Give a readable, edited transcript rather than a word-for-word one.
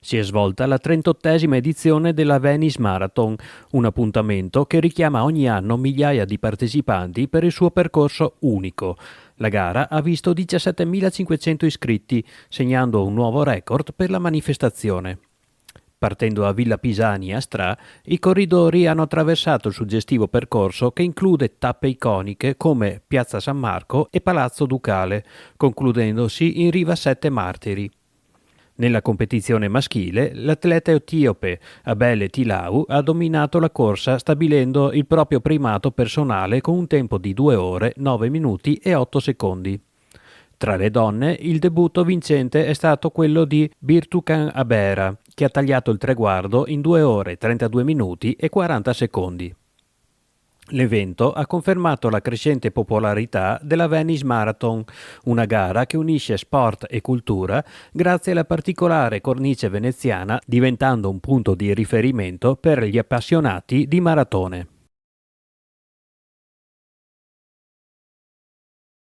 Si è svolta la 38esima edizione della Venice Marathon, un appuntamento che richiama ogni anno migliaia di partecipanti per il suo percorso unico. La gara ha visto 17.500 iscritti, segnando un nuovo record per la manifestazione. Partendo da Villa Pisani a Stra, i corridori hanno attraversato il suggestivo percorso che include tappe iconiche come Piazza San Marco e Palazzo Ducale, concludendosi in Riva Sette Martiri. Nella competizione maschile, l'atleta etiope Abele Tilau ha dominato la corsa stabilendo il proprio primato personale con un tempo di 2 ore, 9 minuti e 8 secondi. Tra le donne, il debutto vincente è stato quello di Birtukan Abera, che ha tagliato il traguardo in 2 ore, 32 minuti e 40 secondi. L'evento ha confermato la crescente popolarità della Venice Marathon, una gara che unisce sport e cultura grazie alla particolare cornice veneziana, diventando un punto di riferimento per gli appassionati di maratone.